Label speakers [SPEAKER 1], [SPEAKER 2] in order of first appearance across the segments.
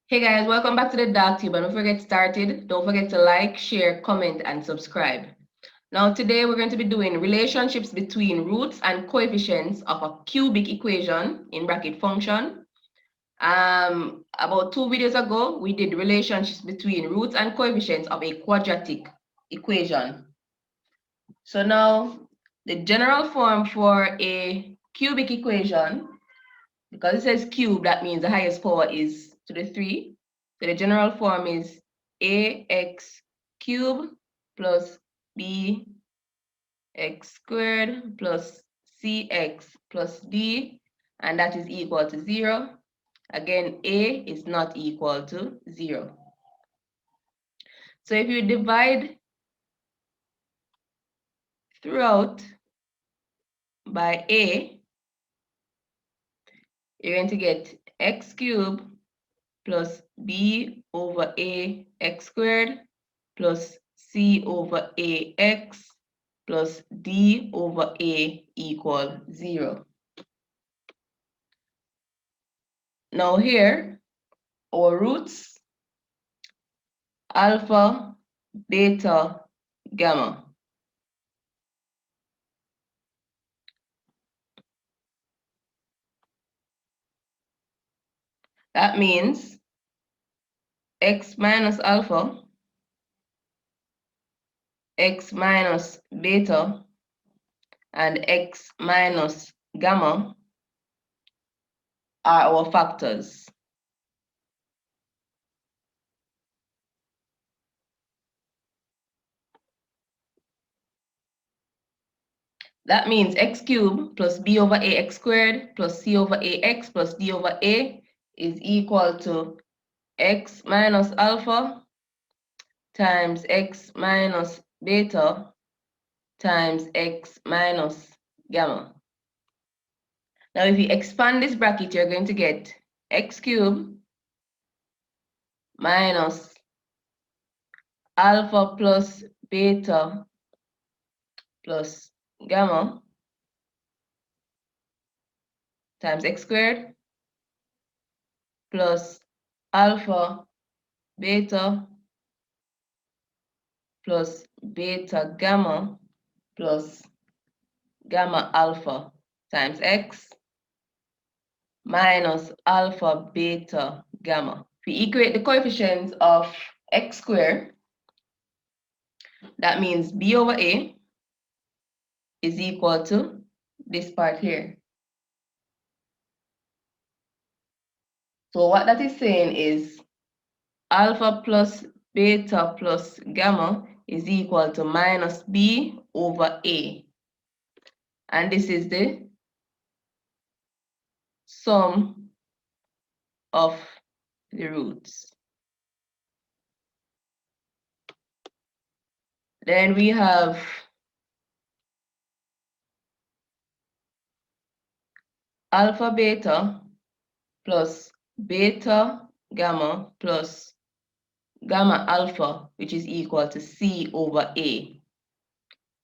[SPEAKER 1] Hey guys, welcome back to the DAHKTUBE. And before we get started, don't forget to like, share, comment, and subscribe. Now today we're going to be doing relationships between roots and coefficients of a cubic equation in bracket function. About 2 videos ago, we did relationships between roots and coefficients of a quadratic equation. So now the general form for a cubic equation, because it says cube, that means the highest power is to the 3. So the general form is ax cubed plus bx squared plus cx plus d, and that is equal to 0. Again, a is not equal to 0. So if you divide throughout by a, you're going to get x cubed plus b over a x squared plus c over ax plus d over a equal 0. Now here, our roots, alpha, beta, gamma. That means x minus alpha, x minus beta, and x minus gamma are our factors. That means x cubed plus b over ax squared plus c over ax plus d over a is equal to x minus alpha times x minus beta times x minus gamma. Now, if you expand this bracket, you're going to get x cubed minus alpha plus beta plus gamma times x squared plus alpha beta plus beta gamma plus gamma alpha times x minus alpha beta gamma. If we equate the coefficients of x squared, that means b over a is equal to this part here. So what that is saying is alpha plus beta plus gamma is equal to minus b over a. And this is the sum of the roots. Then we have alpha beta plus beta gamma plus gamma alpha, which is equal to c over a.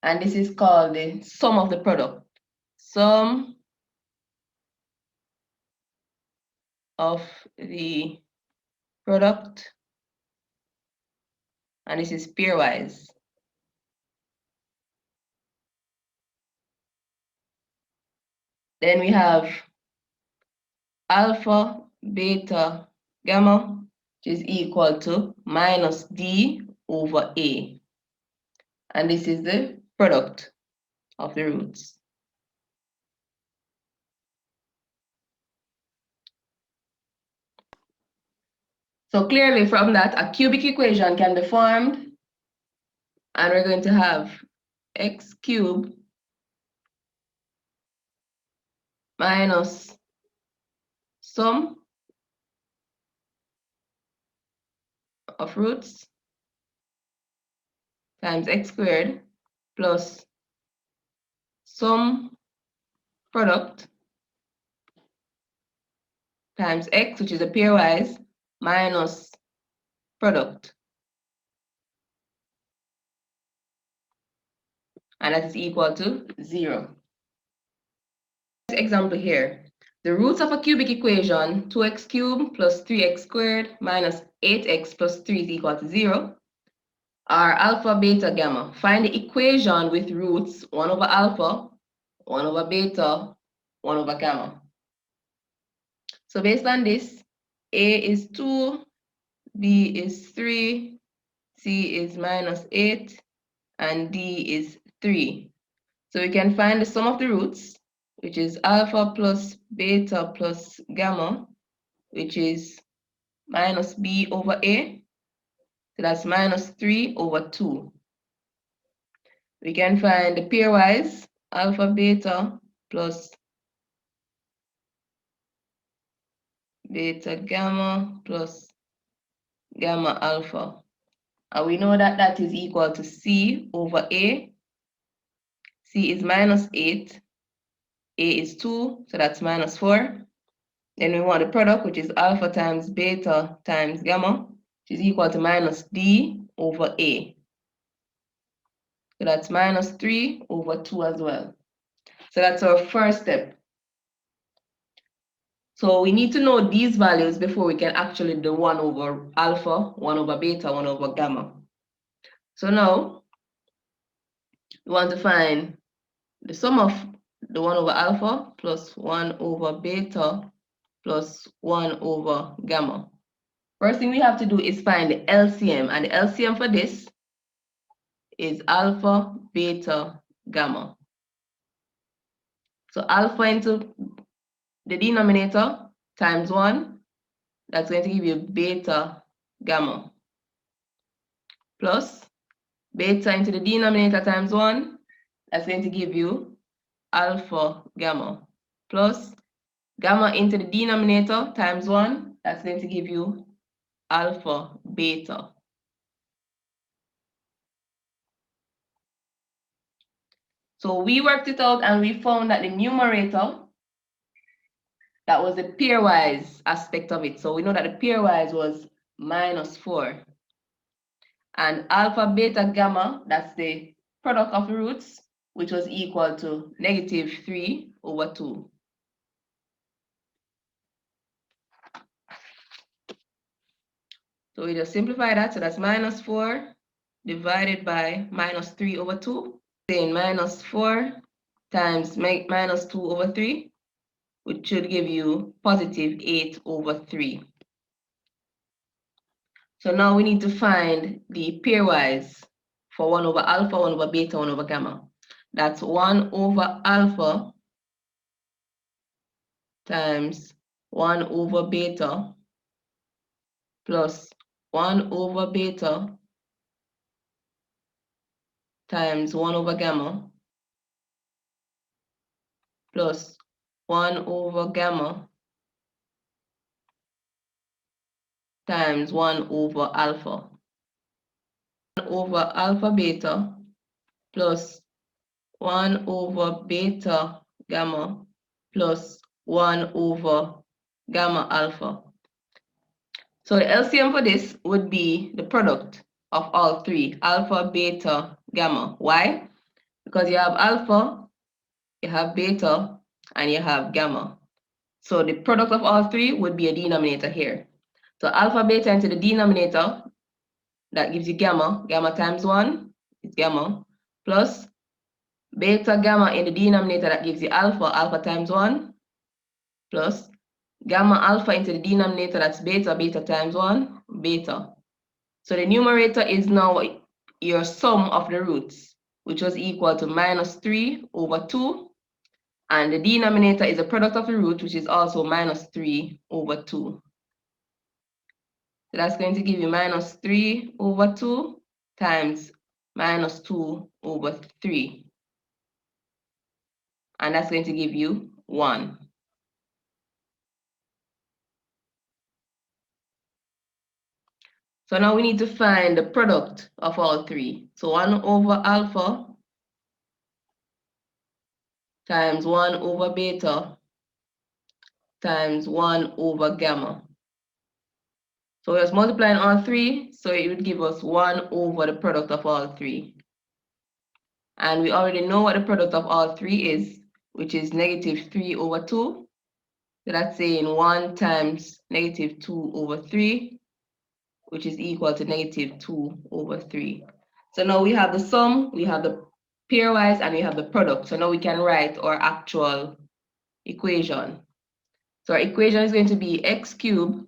[SPEAKER 1] And this is called the sum of the product. Sum of the product, and this is pairwise. Then we have alpha, beta, gamma, which is equal to minus d over a. And this is the product of the roots. So clearly from that, a cubic equation can be formed, and we're going to have x cubed minus sum of roots times x squared plus sum product times x, which is a pairwise, minus product. And that is equal to 0. Example here. The roots of a cubic equation, 2x cubed plus 3x squared minus 8x plus 3 is equal to 0, are alpha, beta, gamma. Find the equation with roots 1 over alpha, 1 over beta, 1 over gamma. So based on this, A is 2, B is 3, C is minus 8, and D is 3. So we can find the sum of the roots, which is alpha plus beta plus gamma, which is minus B over A. So that's minus 3 over 2. We can find the pairwise, alpha beta plus beta gamma plus gamma alpha. And we know that that is equal to C over A. C is minus 8. A is 2, so that's minus 4. Then we want the product, which is alpha times beta times gamma, which is equal to minus D over A. So that's minus 3 over 2 as well. So that's our first step. So we need to know these values before we can actually do 1 over alpha, 1 over beta, 1 over gamma. So now we want to find the sum of the 1 over alpha plus 1 over beta plus 1 over gamma. First thing we have to do is find the LCM, and the LCM for this is alpha, beta, gamma. So alpha into the denominator times 1, that's going to give you beta, gamma, plus beta into the denominator times 1, that's going to give you alpha, gamma, plus gamma into the denominator times 1, that's going to give you alpha, beta. So we worked it out and we found that the numerator, that was the pairwise aspect of it. So we know that the pairwise was minus 4. And alpha, beta, gamma, that's the product of the roots, which was equal to negative 3 over 2. So we just simplify that. So that's minus 4 divided by minus 3 over 2. Then minus 4 times minus 2 over 3, which should give you positive 8 over 3. So now we need to find the pairwise for 1 over alpha, 1 over beta, 1 over gamma. That's 1 over alpha times 1 over beta plus 1 over beta times 1 over gamma plus 1 over gamma times 1 over alpha. 1 over alpha beta plus 1 over beta gamma plus 1 over gamma alpha. So the LCM for this would be the product of all three, alpha, beta, gamma. Why? Because you have alpha, you have beta, and you have gamma. So the product of all three would be a denominator here. So alpha, beta into the denominator, that gives you gamma. Gamma times 1 is gamma, plus beta, gamma in the denominator, that gives you alpha. Alpha times 1, plus gamma alpha into the denominator, that's beta. Beta times 1, beta. So the numerator is now your sum of the roots, which was equal to minus 3 over 2. And the denominator is a product of the root, which is also minus 3 over 2. So that's going to give you minus 3 over 2 times minus 2 over 3. And that's going to give you 1. So now we need to find the product of all three. So 1 over alpha times 1 over beta times 1 over gamma. So we're just multiplying all three, so it would give us 1 over the product of all three. And we already know what the product of all three is, which is negative 3 over 2. So that's saying 1 times negative 2 over 3, which is equal to negative 2 over 3. So now we have the sum, we have the pairwise, and we have the product. So now we can write our actual equation. So our equation is going to be x cubed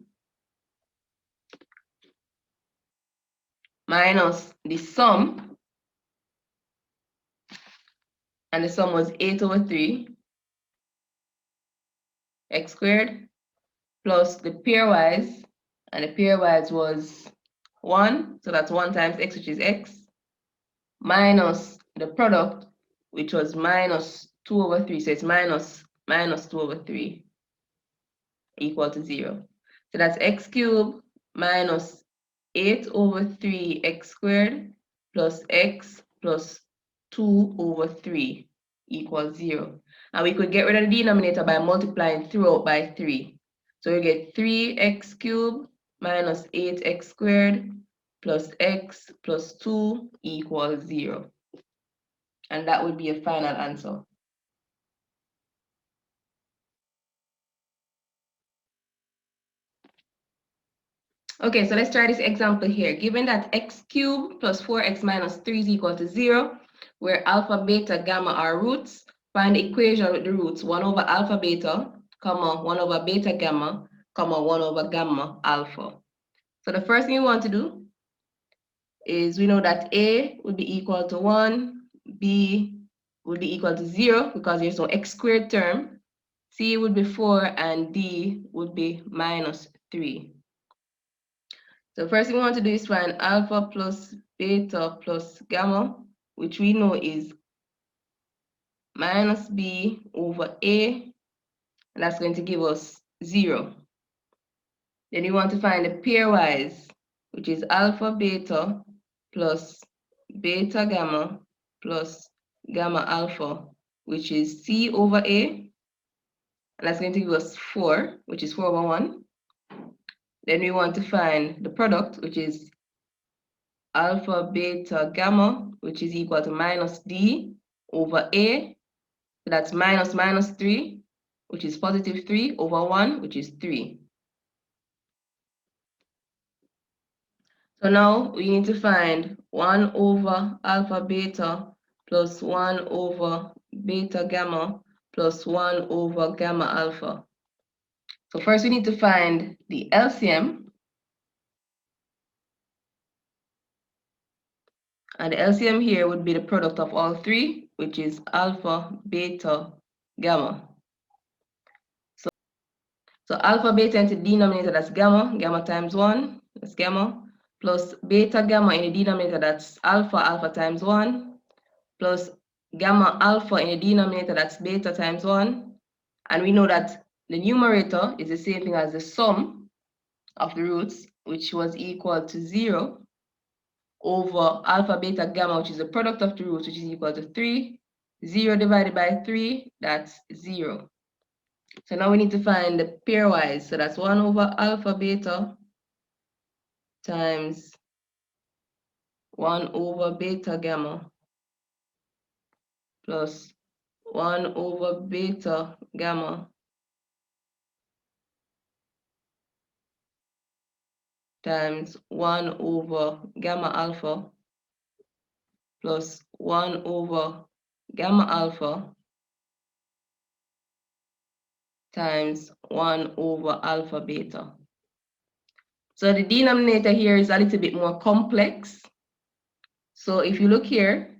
[SPEAKER 1] minus the sum, and the sum was 8 over 3, x squared, plus the pairwise, and the pairwise was 1, so that's 1 times x, which is x, minus the product, which was minus 2 over 3, so it's minus 2 over 3 equal to 0. So that's x cubed minus 8 over 3 x squared plus x plus 2 over 3 equals 0. And we could get rid of the denominator by multiplying throughout by 3. So we get 3x cubed minus 8x squared plus x plus 2 equals 0. And that would be a final answer. Okay, so let's try this example here. Given that x cubed plus 4x minus 3 is equal to 0, where alpha, beta, gamma are roots, find the equation with the roots 1 over alpha, beta, comma, 1 over beta, gamma, comma, 1 over gamma, alpha. So the first thing we want to do is we know that A would be equal to 1, B would be equal to 0 because there's no x squared term, C would be 4, and D would be minus 3. So first thing we want to do is find alpha plus beta plus gamma, which we know is minus B over A, and that's going to give us 0. Then we want to find the pairwise, which is alpha beta plus beta gamma plus gamma alpha, which is C over A, and that's going to give us 4, which is 4 over 1. Then we want to find the product, which is alpha, beta, gamma, which is equal to minus D over A. So that's minus 3, which is positive 3 over 1, which is 3. So now we need to find 1 over alpha, beta plus 1 over beta, gamma plus 1 over gamma alpha. So first we need to find the LCM. And the LCM here would be the product of all three, which is alpha, beta, gamma. So alpha, beta into the denominator, that's gamma, gamma times 1, that's gamma, plus beta, gamma in the denominator, that's alpha, alpha times 1, plus gamma alpha in the denominator, that's beta times 1. And we know that the numerator is the same thing as the sum of the roots, which was equal to 0 over alpha, beta, gamma, which is the product of the roots, which is equal to 3. 0 divided by 3, that's 0. So now we need to find the pairwise. So that's 1 over alpha, beta times 1 over beta, gamma plus 1 over beta, gamma times 1 over gamma alpha plus 1 over gamma alpha times 1 over alpha beta. So the denominator here is a little bit more complex. So if you look here,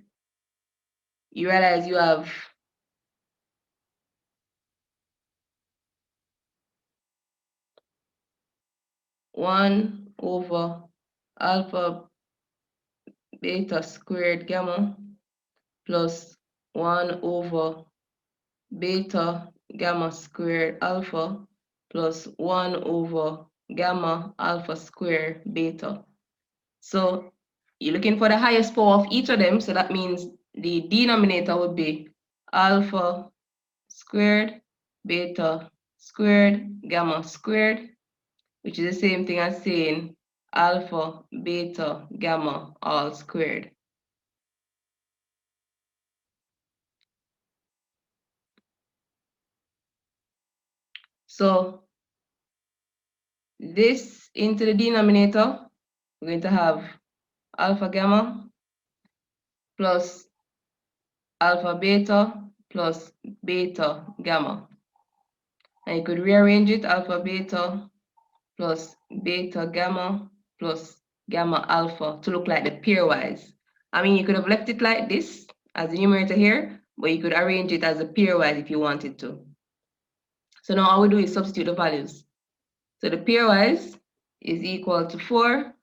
[SPEAKER 1] you realize you have 1 over alpha beta squared gamma plus 1 over beta gamma squared alpha plus 1 over gamma alpha squared beta. So you're looking for the highest power of each of them, so that means the denominator would be alpha squared, beta squared, gamma squared, which is the same thing as saying alpha, beta, gamma all squared. So this into the denominator, we're going to have alpha gamma plus alpha beta plus beta gamma. And you could rearrange it, alpha beta plus beta gamma plus gamma alpha to look like the pairwise. I mean, you could have left it like this as the numerator here, but you could arrange it as a pairwise if you wanted to. So now all we do is substitute the values. So the pairwise is equal to 4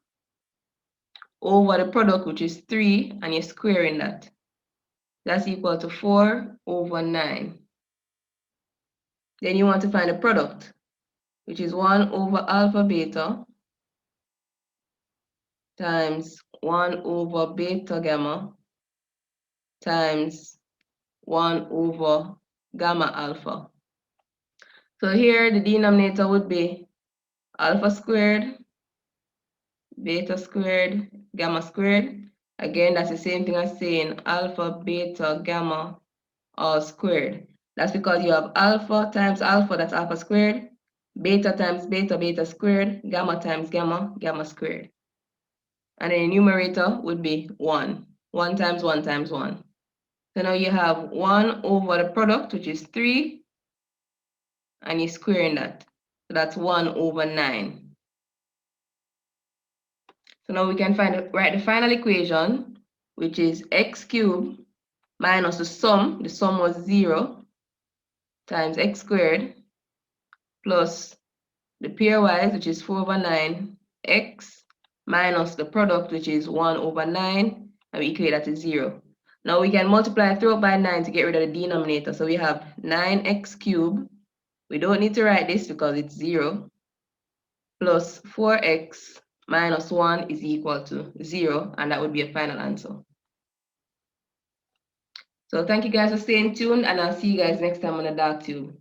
[SPEAKER 1] over the product, which is 3, and you're squaring that. That's equal to 4 over 9. Then you want to find the product, which is 1 over alpha beta times 1 over beta gamma times 1 over gamma alpha. So here the denominator would be alpha squared, beta squared, gamma squared. Again, that's the same thing as saying alpha, beta, gamma all squared. That's because you have alpha times alpha, that's alpha squared, beta times beta, beta squared, gamma times gamma, gamma squared. And then the numerator would be 1. 1 times 1 times 1. So now you have 1 over the product, which is 3, and you're squaring that. So that's 1 over 9. So now we can write the final equation, which is x cubed minus the sum was 0, times x squared, plus the pairwise, which is 4 over 9, x, minus the product, which is 1 over 9, and we equate that to 0. Now we can multiply through by 9 to get rid of the denominator. So we have 9x cubed. We don't need to write this because it's 0, plus 4x minus 1 is equal to 0, and that would be a final answer. So thank you guys for staying tuned, and I'll see you guys next time on the DAHKTUBE.